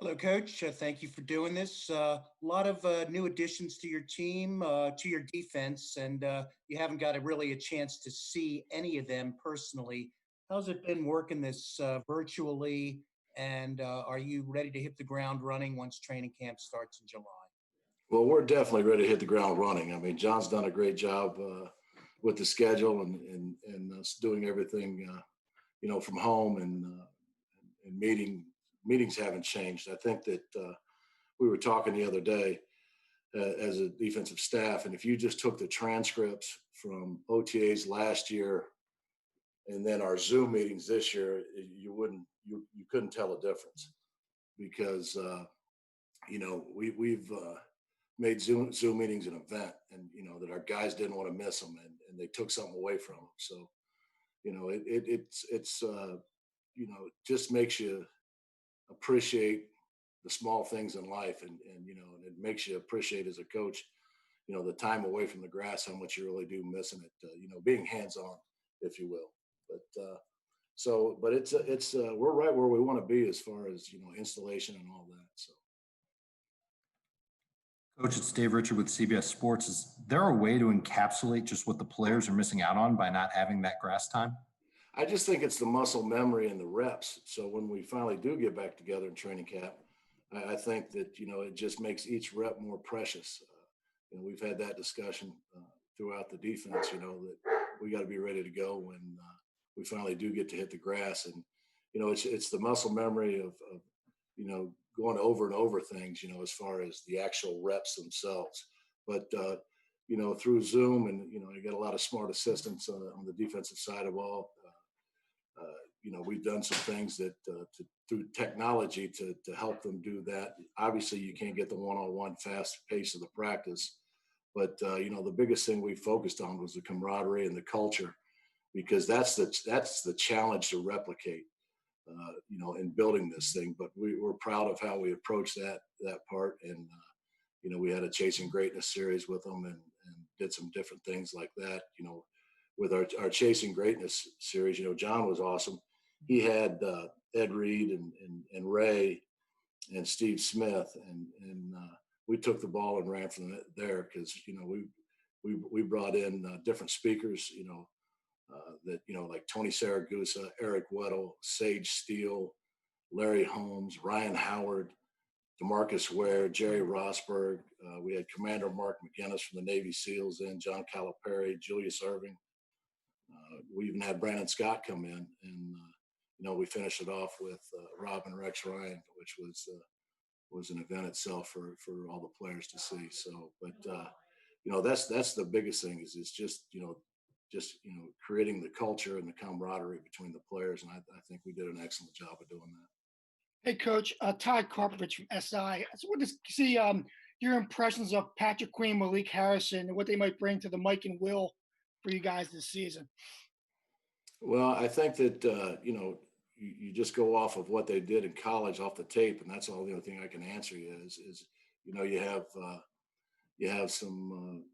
Hello, Coach. Thank you for doing this. A lot of new additions to your team, to your defense, and you haven't got really a chance to see any of them personally. How's it been working this virtually? And are you ready to hit the ground running once training camp starts in July? Well, we're definitely ready to hit the ground running. I mean, John's done a great job with the schedule and doing everything, from home and meetings haven't changed. I think that we were talking the other day as a defensive staff, and if you just took the transcripts from OTAs last year and then our Zoom meetings this year, you couldn't tell a difference because we've made Zoom meetings an event, and that our guys didn't want to miss them, and they took something away from them. So it's just makes you appreciate the small things in life, and it makes you appreciate as a coach, the time away from the grass, how much you really do missing it. Being hands on, if you will. But it's we're right where we want to be as far as installation and all that. So. Coach, it's Dave Richard with CBS Sports. Is there a way to encapsulate just what the players are missing out on by not having that grass time? I just think it's the muscle memory and the reps. So when we finally do get back together in training camp, I think that, it just makes each rep more precious. We've had that discussion throughout the defense, that we got to be ready to go when we finally do get to hit the grass. And, it's the muscle memory of going over and over things, as far as the actual reps themselves. But, through Zoom and, you got a lot of smart assistants on the defensive side of all. We've done some things that through technology to help them do that. Obviously, you can't get the one-on-one fast pace of the practice, but the biggest thing we focused on was the camaraderie and the culture, because that's the challenge to replicate. In building this thing, but we're proud of how we approached that part, and we had a Chasing Greatness series with them, and did some different things like that. With our Chasing Greatness series, John was awesome. He had Ed Reed and Ray and Steve Smith, and we took the ball and ran from there because we brought in different speakers, that like Tony Saragusa, Eric Weddle, Sage Steele, Larry Holmes, Ryan Howard, DeMarcus Ware, Jerry Rosberg. We had Commander Mark McGinnis from the Navy SEALs in, John Calipari, Julius Irving. We even had Brandon Scott come in, and we finished it off with Robin Rex Ryan, which was an event itself for all the players to see. So, but that's the biggest thing is just creating the culture and the camaraderie between the players, and I think we did an excellent job of doing that. Hey, Coach, Todd Karpovich from SI. I just want to see your impressions of Patrick Queen, Malik Harrison, and what they might bring to the Mike and Will for you guys this season. Well, I think that, you just go off of what they did in college off the tape, and that's all the only thing I can answer you is you have some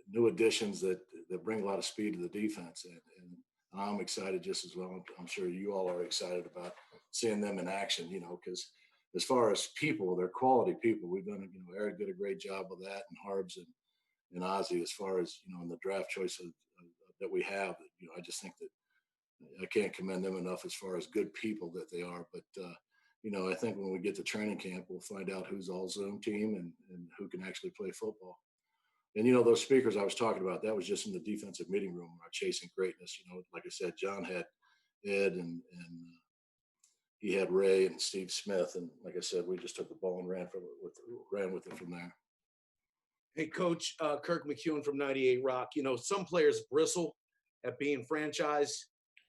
new additions that bring a lot of speed to the defense, and I'm excited just as well. I'm sure you all are excited about seeing them in action, because as far as people, they're quality people. We've done, Eric did a great job of that, and Harbs and Ozzie, as far as, in the draft choice that we have, I just think that I can't commend them enough as far as good people that they are. But, I think when we get to training camp, we'll find out who's all Zoom team and who can actually play football. And, those speakers I was talking about, that was just in the defensive meeting room, our Chasing Greatness. Like I said, John had Ed and he had Ray and Steve Smith. And like I said, we just took the ball and ran with it from there. Hey, Coach, Kirk McEwen from 98 Rock. Some players bristle at being franchised.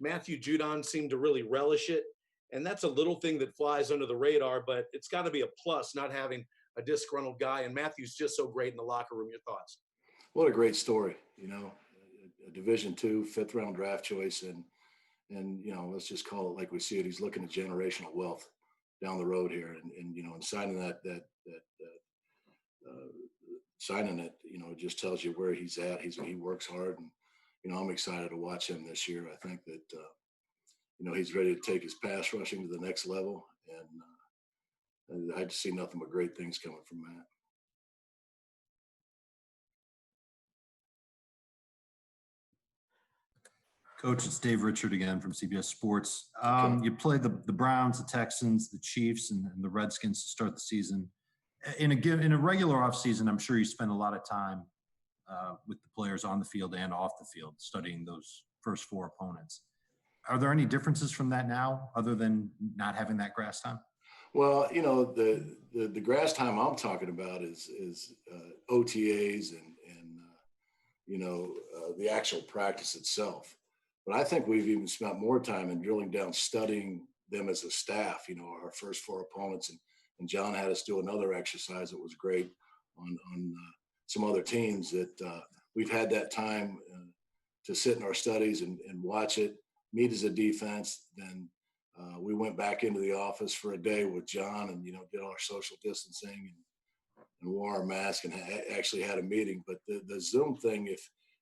Matthew Judon seemed to really relish it. And that's a little thing that flies under the radar, but it's got to be a plus not having a disgruntled guy. And Matthew's just so great in the locker room. Your thoughts? What a great story, a Division II, 5th round draft choice. And let's just call it like we see it. He's looking at generational wealth down the road here. And signing signing it, it just tells you where he's at. He works hard, and, I'm excited to watch him this year. I think that, he's ready to take his pass rushing to the next level. And, I just see nothing but great things coming from Matt. Coach, it's Dave Richard again from CBS Sports. Okay. You played the Browns, the Texans, the Chiefs, and the Redskins to start the season. In a regular offseason, I'm sure you spend a lot of time with the players on the field and off the field studying those first four opponents. Are there any differences from that now, other than not having that grass time? Well, the grass time I'm talking about is OTAs and the actual practice itself. But I think we've even spent more time in drilling down, studying them as a staff. Our first four opponents, and John had us do another exercise that was great on some other teams that we've had that time to sit in our studies and watch it, meet as a defense. Then we went back into the office for a day with John and, did all our social distancing and wore our mask and actually had a meeting. But the Zoom thing,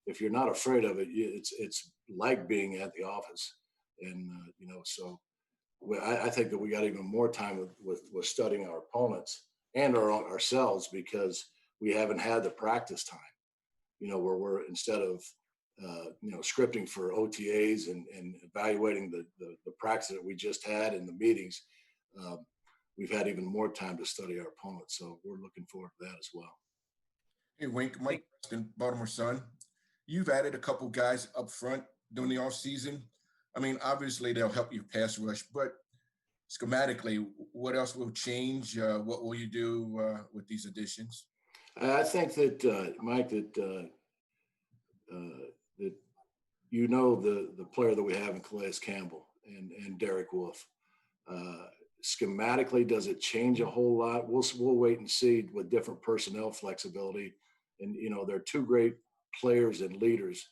if you're not afraid of it, it's like being at the office. And, so I think that we got even more time with studying our opponents and ourselves, because we haven't had the practice time, where we're, instead of, scripting for OTAs and evaluating the practice that we just had in the meetings, we've had even more time to study our opponents. So we're looking forward to that as well. Hey, Wink, Mike Preston, Baltimore Sun. You've added a couple guys up front during the offseason. I mean, obviously they'll help you pass rush, but schematically, what else will change? What will you do with these additions? I think that, Mike, that the player that we have in Calais Campbell and Derek Wolfe. Schematically, does it change a whole lot? We'll wait and see with different personnel flexibility. And they're two great players and leaders.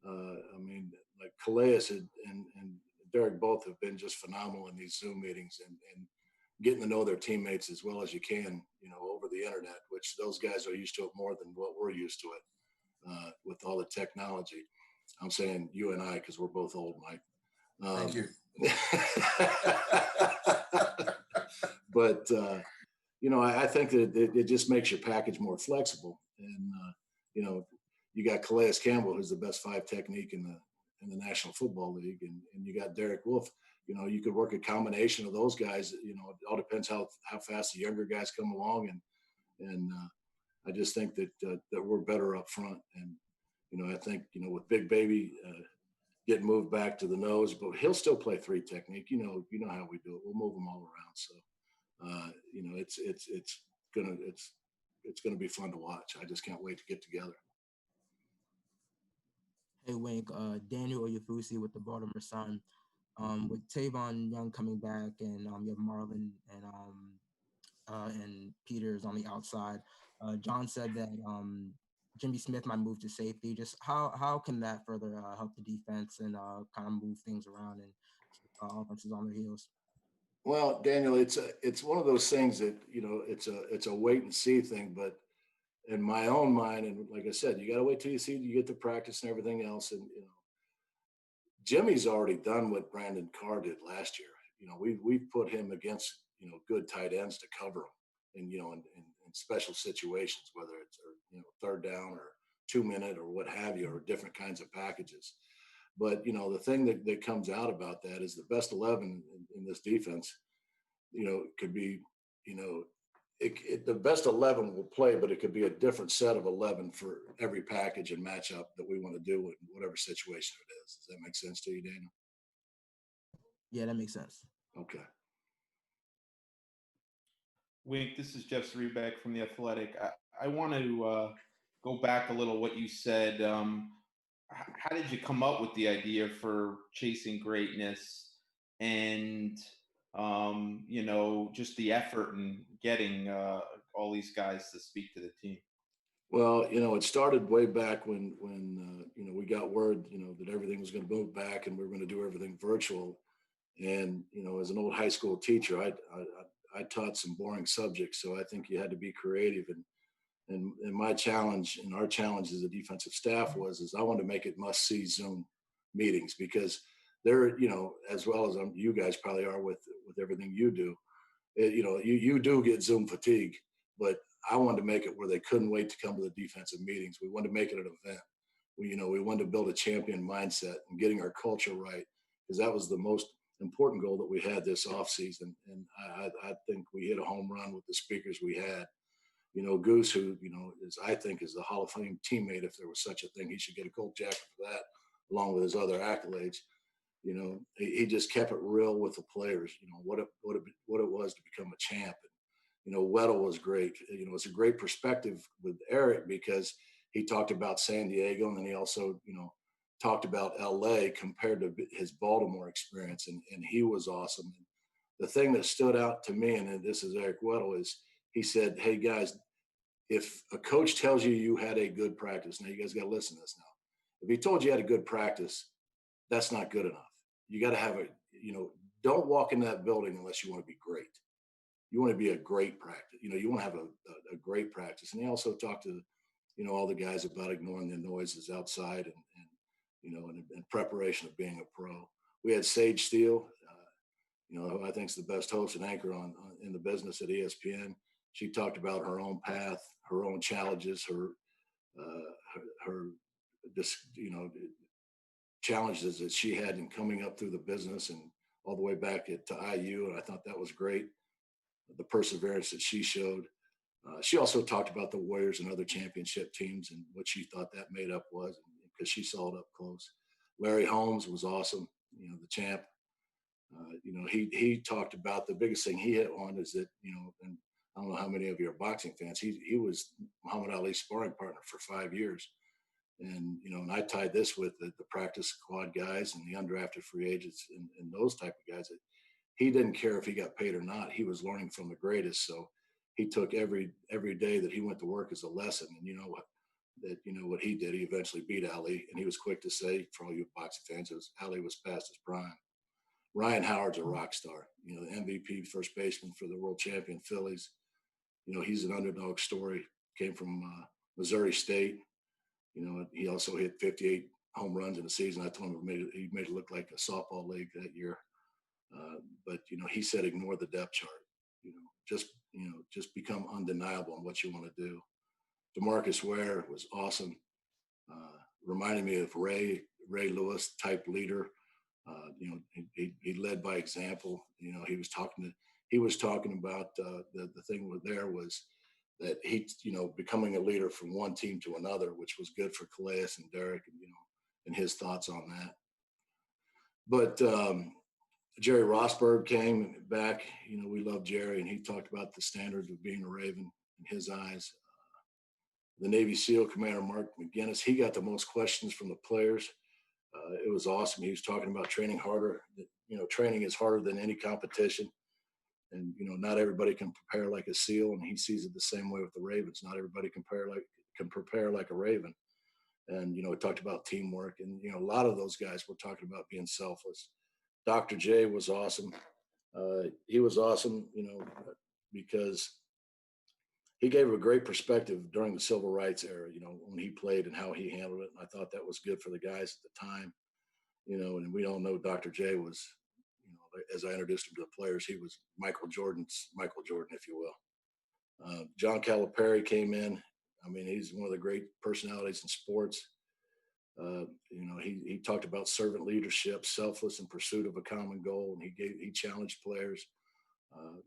Like Calais and Derek both have been just phenomenal in these Zoom meetings and getting to know their teammates as well as you can, over the internet, which those guys are used to it more than what we're used to it with all the technology. I'm saying you and I, because we're both old, Mike. Thank you. But, I think that it just makes your package more flexible. And, you got Calais Campbell, who's the best 5 technique in the National Football League. And you got Derek Wolfe. You could work a combination of those guys. It all depends how fast the younger guys come along. And I just think that we're better up front. And, I think, with Big Baby getting moved back to the nose, but he'll still play 3 technique. You know how we do it. We'll move them all around. So, it's gonna be fun to watch. I just can't wait to get together. Hey Wink, Daniel Oyefusi with the Baltimore Sun. With Tavon Young coming back, and you have Marlon and Peters on the outside. John said that Jimmy Smith might move to safety. Just how can that further help the defense and kind of move things around and offenses on their heels? Well, Daniel, it's one of those things that it's a wait and see thing. But in my own mind, and like I said, you got to wait till you get to practice and everything else. And Jimmy's already done what Brandon Carr did last year. We've put him against good tight ends to cover him, and in special situations, whether it's third down or 2-minute or what have you, or different kinds of packages. But the thing that comes out about that is the best 11 in this defense. Could be the best 11 will play, but it could be a different set of 11 for every package and matchup that we want to do in whatever situation it is. Does that make sense to you, Daniel? Yeah, that makes sense. Okay. Wink, this is Jeff Zrebeck from The Athletic. I want to go back a little what you said. How did you come up with the idea for chasing greatness and, just the effort in getting all these guys to speak to the team? Well, it started way back when we got word, that everything was going to move back and we were going to do everything virtual. And, as an old high school teacher, I taught some boring subjects. So I think you had to be creative. And my challenge and our challenge as a defensive staff is I wanted to make it must-see Zoom meetings, because they're, as well as you guys probably are with everything you do, you do get Zoom fatigue, but I wanted to make it where they couldn't wait to come to the defensive meetings. We wanted to make it an event. We wanted to build a champion mindset and getting our culture right, because that was the most important goal that we had this offseason. And I think we hit a home run with the speakers we had. Goose, who, I think is the Hall of Fame teammate, if there was such a thing. He should get a gold jacket for that, along with his other accolades. He just kept it real with the players, what it was to become a champ. And, Weddle was great. It's a great perspective with Eric, because he talked about San Diego, and then he also, talked about LA compared to his Baltimore experience. And he was awesome. And the thing that stood out to me, and this is Eric Weddle, is he said, "Hey guys, if a coach tells you you had a good practice," now you guys got to listen to this now. If he told you had a good practice, that's not good enough. You got to have don't walk in that building unless you want to be great. You want to be a great practice. You want to have a great practice. And he also talked to, all the guys about ignoring the noises outside and preparation of being a pro. We had Sage Steele, who I think is the best host and anchor in the business at ESPN. She talked about her own path, her own challenges, her challenges that she had in coming up through the business and all the way back to IU. And I thought that was great, the perseverance that she showed. She also talked about the Warriors and other championship teams and what she thought that made up was, because she saw it up close. Larry Holmes was awesome, the champ. He talked about the biggest thing he hit on is that, and I don't know how many of you are boxing fans, he was Muhammad Ali's sparring partner for 5 years. And, and I tied this with the practice squad guys and the undrafted free agents and those type of guys. That he didn't care if he got paid or not. He was learning from the greatest. So he took every day that he went to work as a lesson. And what he did, he eventually beat Ali. And he was quick to say, for all you boxing fans, Ali was past his prime. Ryan Howard's a rock star, the MVP first baseman for the world champion Phillies. He's an underdog story, came from Missouri State. He also hit 58 home runs in a season. I told him he made it look like a softball league that year. But he said, ignore the depth chart. Just become undeniable in what you want to do. DeMarcus Ware was awesome. Reminded me of Ray Lewis type leader. He led by example. He was talking about the thing was that he, becoming a leader from one team to another, which was good for Calais and Derek, and his thoughts on that. But Jerry Rosberg came back. We love Jerry, and he talked about the standards of being a Raven in his eyes. The Navy SEAL Commander Mark McGinnis, he got the most questions from the players. It was awesome. He was talking about training harder. Training is harder than any competition. And, not everybody can prepare like a SEAL, and he sees it the same way with the Ravens. Not everybody can prepare like a Raven. And, we talked about teamwork, and, a lot of those guys were talking about being selfless. Dr. J was awesome. He was awesome, because he gave a great perspective during the civil rights era, when he played and how he handled it. And I thought that was good for the guys at the time, and we all know Dr. J was, as I introduced him to the players, he was Michael Jordan's Michael Jordan, if you will. John Calipari came in. I mean, he's one of the great personalities in sports. He talked about servant leadership, selfless in pursuit of a common goal, and he challenged players.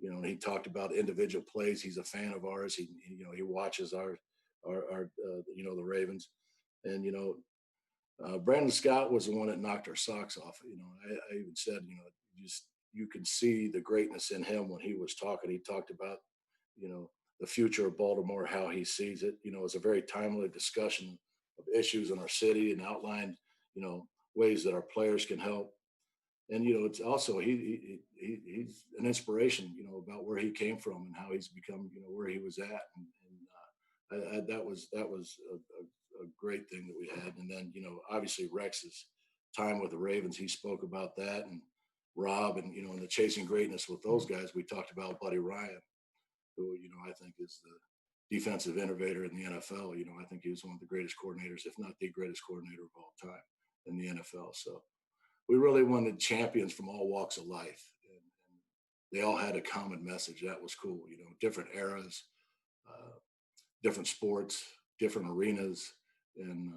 And he talked about individual plays. He's a fan of ours. He watches our the Ravens, and Brandon Scott was the one that knocked our socks off. I even said, you could see the greatness in him when he was talking. He talked about, the future of Baltimore, how he sees it. It was a very timely discussion of issues in our city, and outlined, ways that our players can help. And it's also he's an inspiration, about where he came from and how he's become, where he was at. And that was a great thing that we had. And then obviously Rex's time with the Ravens, he spoke about that, and Rob, and and the chasing greatness with those guys. We talked about Buddy Ryan, who I think is the defensive innovator in the NFL. I think he was one of the greatest coordinators, if not the greatest coordinator of all time in the NFL. So we really wanted champions from all walks of life. And they all had a common message. That was cool. Different eras, different sports, different arenas, and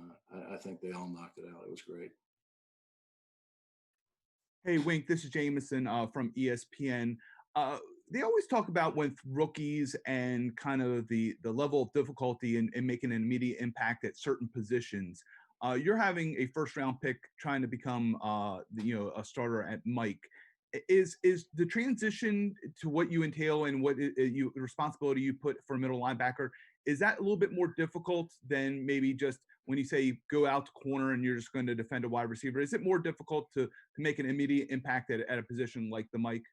I think they all knocked it out. It was great. Hey, Wink, this is Jameson from ESPN. They always talk about with rookies and kind of the level of difficulty in making an immediate impact at certain positions. You're having a first round pick trying to become a starter at Mike. Is the transition to what you entail and what the responsibility you put for a middle linebacker, is that a little bit more difficult than maybe just when you say go out to corner and you're just going to defend a wide receiver? Is it more difficult to make an immediate impact at a position like the Mike?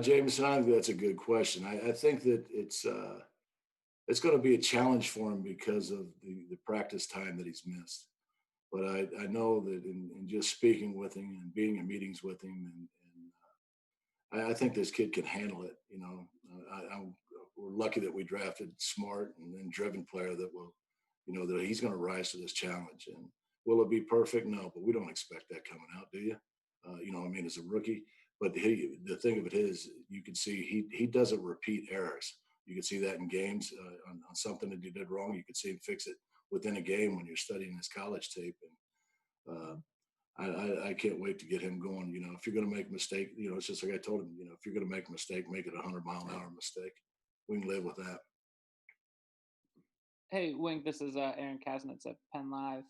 Jameson, I think that's a good question. I think that it's going to be a challenge for him because of the practice time that he's missed. But I know that in just speaking with him and being in meetings with him, and I think this kid can handle it. We're lucky that we drafted smart and driven player that will, that he's going to rise to this challenge. And will it be perfect? No, but we don't expect that coming out, do you? As a rookie. But the thing of it is, you can see he doesn't repeat errors. You can see that in games on something that you did wrong. You can see him fix it within a game when you're studying his college tape. And I can't wait to get him going. If you're going to make a mistake, it's just like I told him, if you're going to make a mistake, make it 100-mile-an-hour mistake. We can live with that. Hey, Wink, this is Aaron Kasnitz at Penn Live.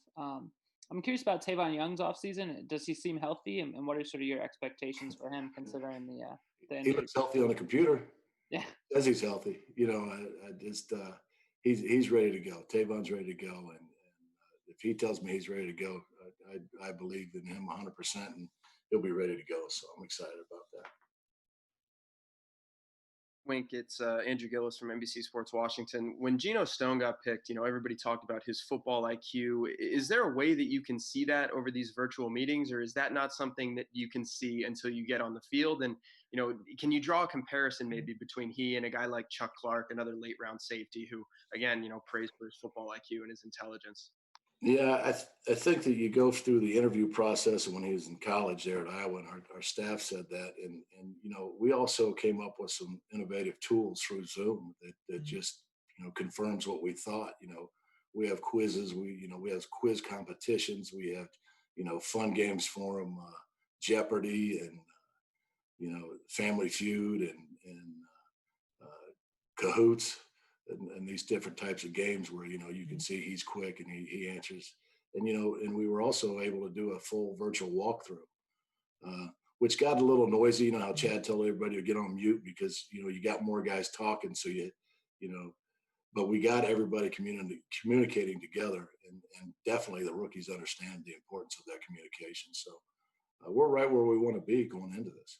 I'm curious about Tavon Young's offseason. Does he seem healthy, and what are sort of your expectations for him considering the injury? He looks healthy on the computer. Yeah. Says he's healthy. I just he's ready to go. Tavon's ready to go, and if he tells me he's ready to go, I believe in him 100%, and he'll be ready to go. So I'm excited about that. Wink, it's Andrew Gillis from NBC Sports Washington. When Gino Stone got picked, everybody talked about his football IQ. Is there a way that you can see that over these virtual meetings, or is that not something that you can see until you get on the field? And, can you draw a comparison maybe between he and a guy like Chuck Clark, another late round safety who, again, praised for his football IQ and his intelligence? Yeah, I think that you go through the interview process, and when he was in college there at Iowa, and our staff said that, and we also came up with some innovative tools through Zoom that just confirms what we thought. We have quizzes, we have quiz competitions, we have fun games for them, Jeopardy and Family Feud and Cahoots. And these different types of games where you can see he's quick and he answers, and we were also able to do a full virtual walkthrough, which got a little noisy. How Chad told everybody to get on mute because you got more guys talking, so but we got everybody communicating together, and definitely the rookies understand the importance of that communication. So we're right where we want to be going into this.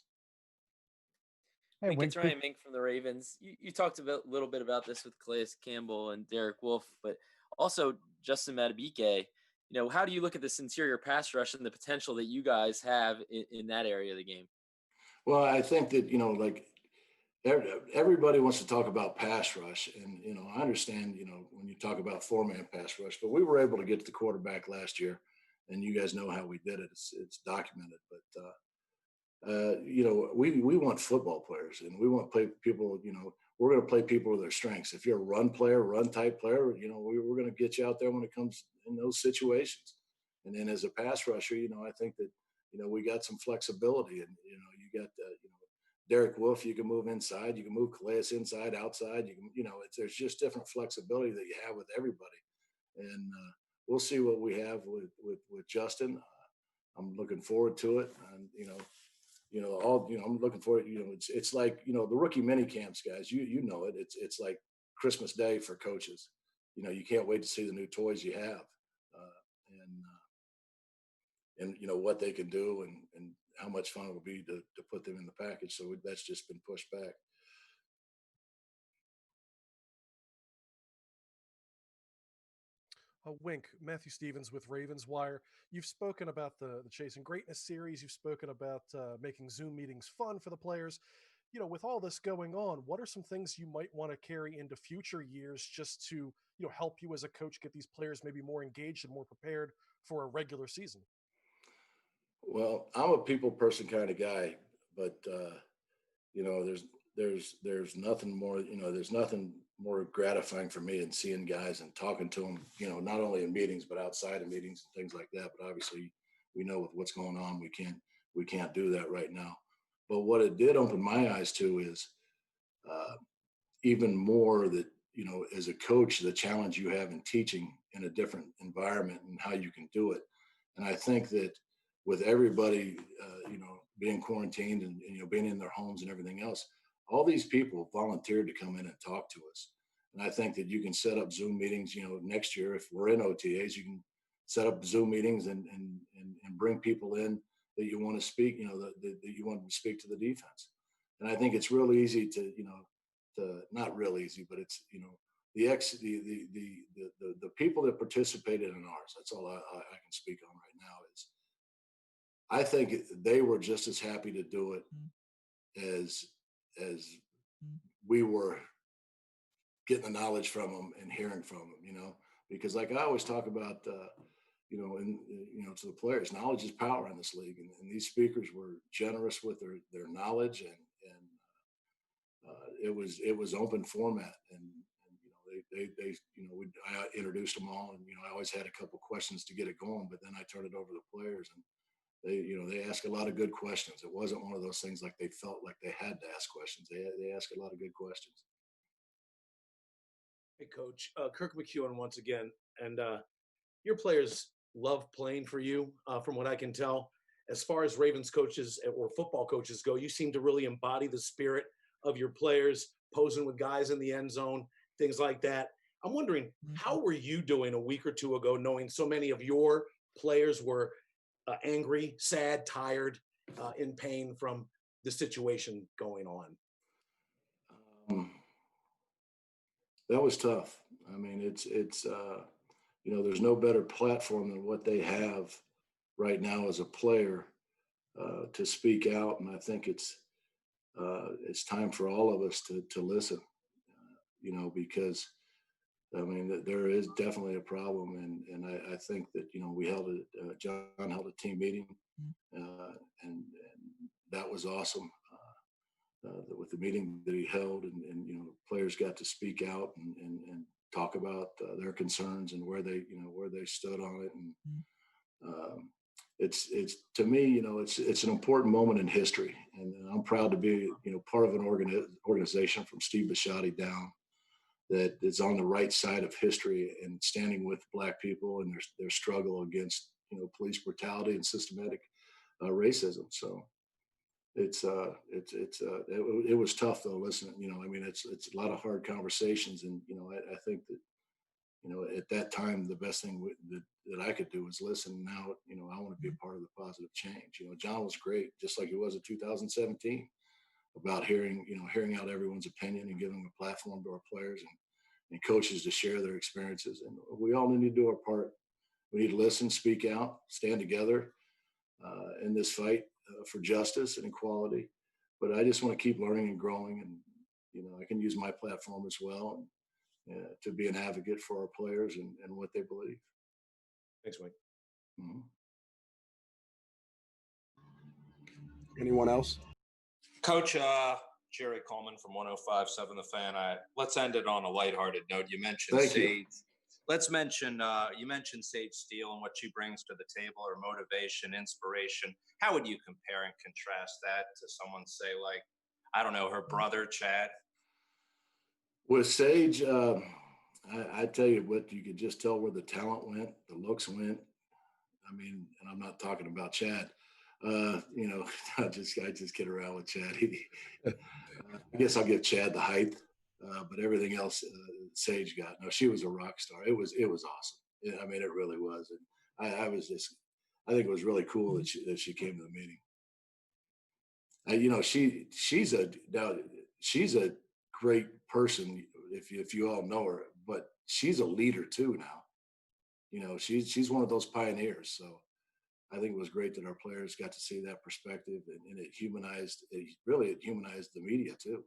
Hey, it's Ryan Mink from the Ravens. You talked a little bit about this with Calais Campbell and Derek Wolfe, but also Justin Matabike. How do you look at this interior pass rush and the potential that you guys have in that area of the game? Well, I think that, everybody wants to talk about pass rush. And, I understand, when you talk about 4-man pass rush, but we were able to get to the quarterback last year, and you guys know how we did it. It's documented, but, we want football players, and we want to play people, we're going to play people with their strengths. If you're a run type player, we're going to get you out there when it comes in those situations. And then as a pass rusher, I think that, we got some flexibility, and, you got, Derek Wolfe, you can move inside, you can move Calais inside, outside, you can, there's just different flexibility that you have with everybody. And we'll see what we have with Justin. I'm looking forward to it. And, I'm looking for it. It's like, the rookie mini camps, guys, you know it. It's like Christmas Day for coaches. You can't wait to see the new toys you have, and what they can do and how much fun it will be to put them in the package. So that's just been pushed back. Wink, Matthew Stevens with Ravens Wire. You've spoken about the Chasing Greatness series. You've spoken about making Zoom meetings fun for the players. With all this going on, what are some things you might want to carry into future years just to, help you as a coach get these players maybe more engaged and more prepared for a regular season? Well, I'm a people person kind of guy, but you know, there's nothing more, you know, there's nothing more gratifying for me than seeing guys and talking to them, you know, not only in meetings, but outside of meetings and things like that. But obviously we know with what's going on, we can't do that right now. But what it did open my eyes to is even more that, you know, as a coach, the challenge you have in teaching in a different environment and how you can do it. And I think that with everybody, you know, being quarantined and, you know, being in their homes and everything else, all these people volunteered to come in and talk to us. And I think that you can set up Zoom meetings, you know, next year, if we're in OTAs, you can set up Zoom meetings and bring people in that you want to speak, you know, that you want to speak to the defense. And I think it's real easy to, you know, not real easy, but it's, you know, the people that participated in ours, that's all I can speak on right now, is I think they were just as happy to do it as we were getting the knowledge from them and hearing from them, you know, because like I always talk about, you know, and, you know, to the players, knowledge is power in this league. And these speakers were generous with their knowledge, and it was open format. And you know, they you know, I introduced them all, and, you know, I always had a couple questions to get it going, but then I turned it over to the players, and they, you know, they asked a lot of good questions. It wasn't one of those things like they felt like they had to ask questions. They asked a lot of good questions. Hey, Coach, Kirk McEwen once again, and your players love playing for you, from what I can tell. As far as Ravens coaches or football coaches go, you seem to really embody the spirit of your players, posing with guys in the end zone, things like that. I'm wondering, how were you doing a week or two ago, knowing so many of your players were angry, sad, tired, in pain from the situation going on? That was tough. I mean, it's you know, there's no better platform than what they have right now as a player to speak out, and I think it's time for all of us to listen. You know, because I mean, there is definitely a problem, and I think that, you know, we held John held a team meeting, and that was awesome. With the meeting that he held, and you know, players got to speak out and talk about their concerns and where they, you know, where they stood on it. And it's to me, you know, it's an important moment in history, and I'm proud to be, you know, part of an organization from Steve Bisciotti down that is on the right side of history and standing with Black people and their struggle against, you know, police brutality and systematic racism. So it was tough though, listening, you know, I mean, it's a lot of hard conversations. And, you know, I think that, you know, at that time, the best thing that I could do was listen. Now, you know, I want to be a part of the positive change. You know, John was great, just like he was in 2017, about hearing out everyone's opinion and giving a platform to our players and coaches to share their experiences. And we all need to do our part. We need to listen, speak out, stand together in this fight for justice and equality. But I just want to keep learning and growing, and, you know, I can use my platform as well to be an advocate for our players and what they believe. Thanks, Mike. Mm-hmm. Anyone else? Coach, Jerry Coleman from 105.7 The Fan. Let's end it on a lighthearted note. You mentioned Thank Sage. you. Let's mention, you mentioned Sage Steele and what she brings to the table, or motivation, inspiration. How would you compare and contrast that to someone, say, like, I don't know, her brother, Chad? With Sage, I tell you what, you could just tell where the talent went, the looks went. I mean, and I'm not talking about Chad. You know, I just kid around with Chad. I guess I'll give Chad the height, but everything else Sage got. No, she was a rock star. It was awesome. I mean, it really was. And I think it was really cool that she came to the meeting. You know, she's a great person if you all know her, but she's a leader too now. You know, she's one of those pioneers. So I think it was great that our players got to see that perspective, and it humanized the media too.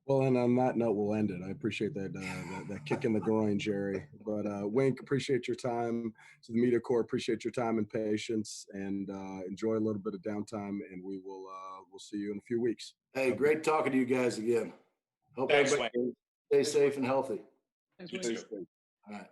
Well, and on that note, we'll end it. I appreciate that kick in the groin, Jerry. But Wink, appreciate your time. To the media corps, appreciate your time and patience, and enjoy a little bit of downtime. And we'll see you in a few weeks. Hey, great talking to you guys again. Hope Thanks, everybody stay safe and healthy. Thanks, You Wink. too. All right.